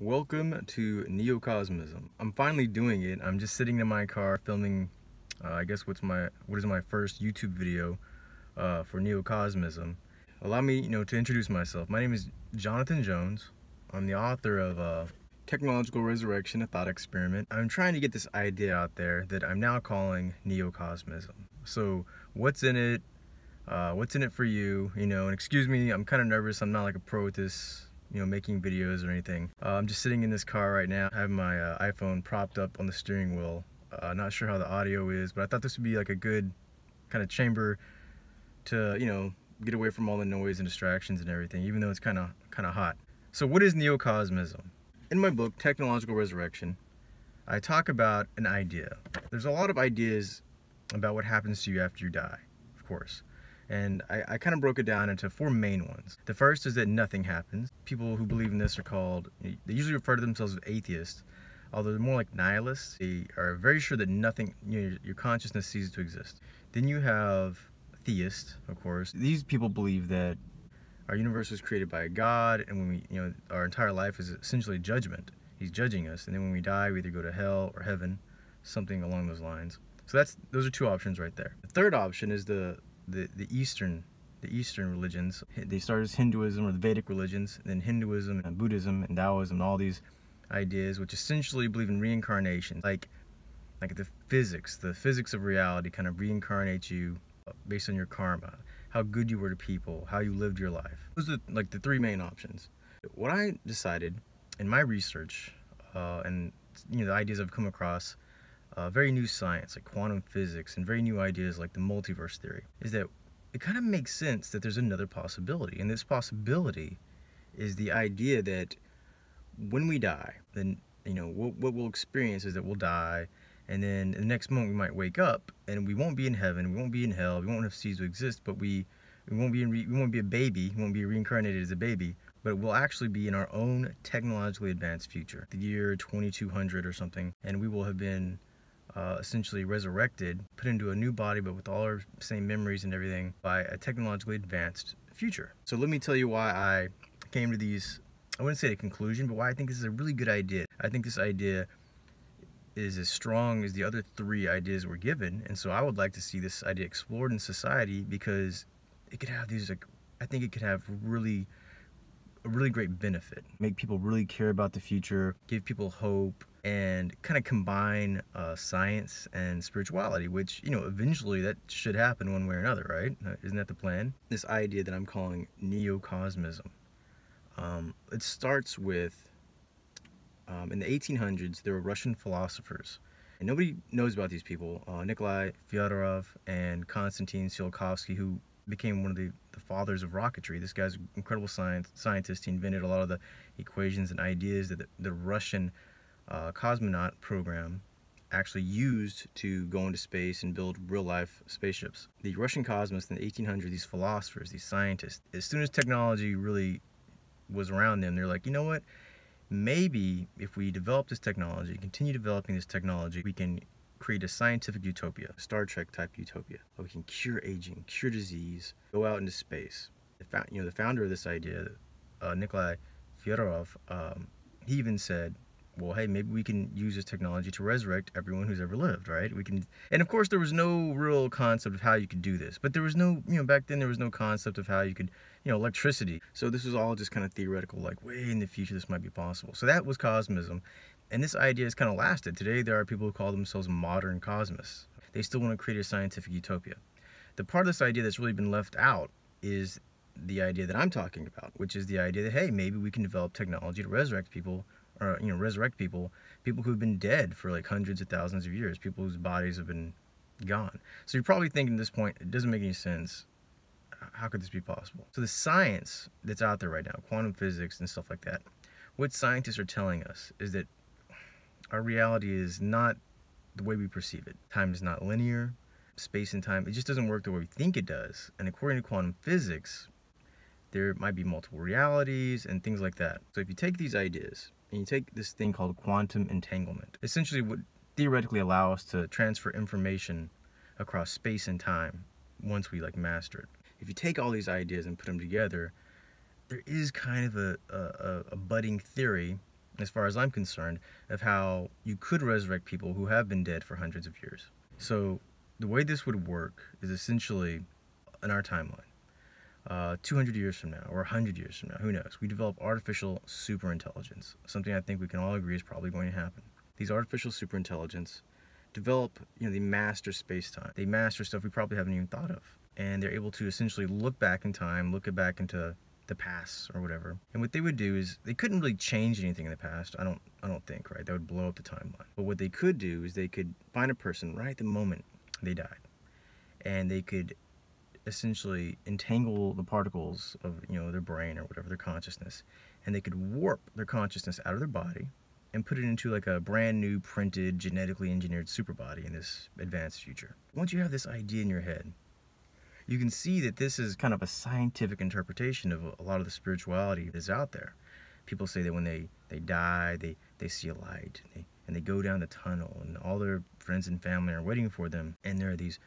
Welcome to Neocosmism. I'm finally doing it. I'm just sitting in my car filming, I guess what is my first YouTube video for Neocosmism. Allow me, to introduce myself. My name is Jonathan Jones. I'm the author of Technological Resurrection, a Thought Experiment. I'm trying to get this idea out there that I'm now calling Neocosmism. So, what's in it? What's in it for you? And excuse me, I'm kind of nervous. I'm not like a pro at this, making videos or anything. I'm just sitting in this car right now. I have my iPhone propped up on the steering wheel. Not sure how the audio is, but I thought this would be like a good kind of chamber to, get away from all the noise and distractions and everything, even though it's kind of hot. So what is Neocosmism? In my book, Technological Resurrection, I talk about an idea. There's a lot of ideas about what happens to you after you die, of course. And I kind of broke it down into four main ones. The first is that nothing happens. People who believe in this are called, they usually refer to themselves as atheists, although they're more like nihilists. They are very sure that nothing, your consciousness ceases to exist. Then you have theists, of course. These people believe that our universe was created by God, and when we, our entire life is essentially judgment. He's judging us, and then when we die, we either go to hell or heaven, something along those lines. So those are two options right there. The third option is the Eastern religions. They started as Hinduism or the Vedic religions, and then Hinduism and Buddhism and Taoism, and all these ideas which essentially believe in reincarnation, like the physics of reality kind of reincarnates you based on your karma, how good you were to people, how you lived your life. Those are like the three main options. What I decided in my research and the ideas I've come across, very new science like quantum physics and very new ideas like the multiverse theory, is that it kind of makes sense that there's another possibility. And this possibility is the idea that when we die, then what we'll experience is that we'll die, and then the next moment we might wake up and we won't be in heaven, we won't be in hell, we won't have ceased to exist, but we won't be a baby, we won't be reincarnated as a baby, but we'll actually be in our own technologically advanced future, the year 2200 or something, and we will have been essentially resurrected, put into a new body, but with all our same memories and everything, by a technologically advanced future. So let me tell you why I came to these, I wouldn't say a conclusion, but why I think this is a really good idea. I think this idea is as strong as the other three ideas we're given, and so I would like to see this idea explored in society, because it could have these, I think it could have a really great benefit. Make people really care about the future, give people hope, and kind of combine science and spirituality, which, eventually that should happen one way or another, right? Isn't that the plan? This idea that I'm calling Neocosmism. It starts with, in the 1800s, there were Russian philosophers, and nobody knows about these people, Nikolai Fyodorov and Konstantin Tsiolkovsky, who became one of the fathers of rocketry. This guy's an incredible scientist. He invented a lot of the equations and ideas that the Russian cosmonaut program actually used to go into space and build real-life spaceships. The Russian cosmonists in the 1800s, these philosophers, these scientists, as soon as technology really was around them, they're like, you know what? Maybe if we develop this technology, continue developing this technology, we can create a scientific utopia, Star Trek type utopia. We can cure aging, cure disease, go out into space. The founder of this idea, Nikolai Fyodorov, he even said, well, hey, maybe we can use this technology to resurrect everyone who's ever lived, right? And of course there was no real concept of how you could do this, but there was no, back then there was no concept of how you could, electricity. So this was all just kind of theoretical, like way in the future this might be possible. So that was Cosmism. And this idea has kind of lasted. Today there are people who call themselves modern cosmists. They still want to create a scientific utopia. The part of this idea that's really been left out is the idea that I'm talking about, which is the idea that, hey, maybe we can develop technology to resurrect people, or resurrect people who've been dead for like hundreds of thousands of years, people whose bodies have been gone. So you're probably thinking at this point, it doesn't make any sense. How could this be possible? So the science that's out there right now, quantum physics and stuff like that, what scientists are telling us is that our reality is not the way we perceive it. Time is not linear. Space and time, it just doesn't work the way we think it does. And according to quantum physics, there might be multiple realities and things like that. So if you take these ideas and you take this thing called quantum entanglement, essentially would theoretically allow us to transfer information across space and time once we master it. If you take all these ideas and put them together, there is kind of a budding theory as far as I'm concerned, of how you could resurrect people who have been dead for hundreds of years. So the way this would work is essentially in our timeline. 200 years from now, or 100 years from now, who knows? We develop artificial superintelligence, something I think we can all agree is probably going to happen. These artificial superintelligence develop, they master space-time. They master stuff we probably haven't even thought of. And they're able to essentially look back in time, look back into the past or whatever. And what they would do is they couldn't really change anything in the past. I don't think, right? That would blow up the timeline. But what they could do is they could find a person right at the moment they died, and they could essentially entangle the particles of their brain or whatever, their consciousness, and they could warp their consciousness out of their body and put it into like a brand new printed genetically engineered super body in this advanced future. Once you have this idea in your head, you can see that this is kind of a scientific interpretation of a lot of the spirituality that's out there. People say that when they die, they see a light, and they go down the tunnel, and all their friends and family are waiting for them, and there are these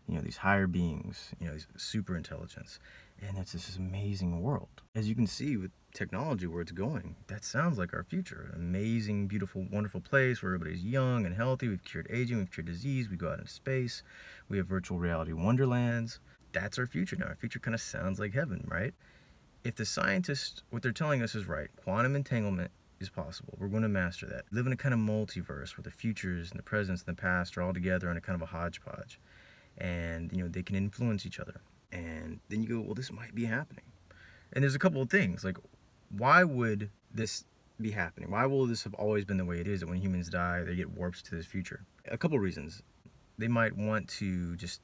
these higher beings, these super intelligence, and it's this amazing world. As you can see with technology where it's going, that sounds like our future. An amazing, beautiful, wonderful place where everybody's young and healthy. We've cured aging, we've cured disease, we go out into space, we have virtual reality wonderlands. That's our future now. Our future kind of sounds like heaven, right? If the scientists, what they're telling us is right, quantum entanglement is possible. We're going to master that. We live in a kind of multiverse where the futures and the presents and the past are all together in a kind of a hodgepodge. And they can influence each other. And then you go, well, this might be happening. And there's a couple of things, like, why would this be happening? Why will this have always been the way it is, that when humans die, they get warped to this future? A couple of reasons. They might want to just,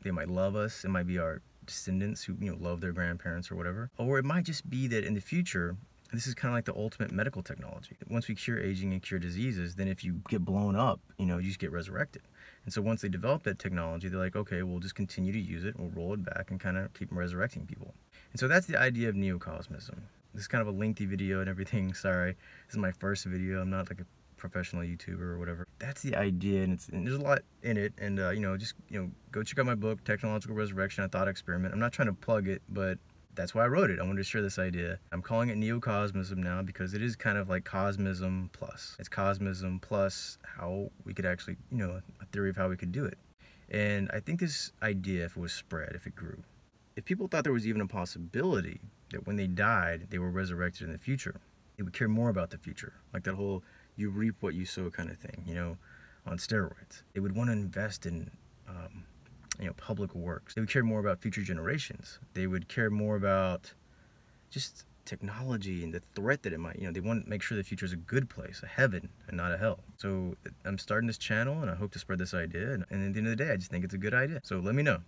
they might love us. It might be our descendants who, love their grandparents or whatever. Or it might just be that in the future, this is kind of like the ultimate medical technology. Once we cure aging and cure diseases, then if you get blown up, you just get resurrected. And so once they develop that technology, they're like, okay, we'll just continue to use it. We'll roll it back and kind of keep resurrecting people. And so that's the idea of Neocosmism. This is kind of a lengthy video and everything. Sorry, this is my first video. I'm not like a professional YouTuber or whatever. That's the idea, and there's a lot in it. And just go check out my book, Technological Resurrection: A Thought Experiment. I'm not trying to plug it, but that's why I wrote it. I wanted to share this idea. I'm calling it Neocosmism now because it is kind of like Cosmism plus. It's Cosmism plus how we could actually, a theory of how we could do it. And I think this idea, if it was spread, if it grew, if people thought there was even a possibility that when they died, they were resurrected in the future, they would care more about the future. Like that whole you reap what you sow kind of thing, on steroids. They would want to invest in, public works. They would care more about future generations. They would care more about just technology and the threat that it might, they want to make sure the future is a good place, a heaven and not a hell. So I'm starting this channel and I hope to spread this idea. And at the end of the day, I just think it's a good idea. So let me know.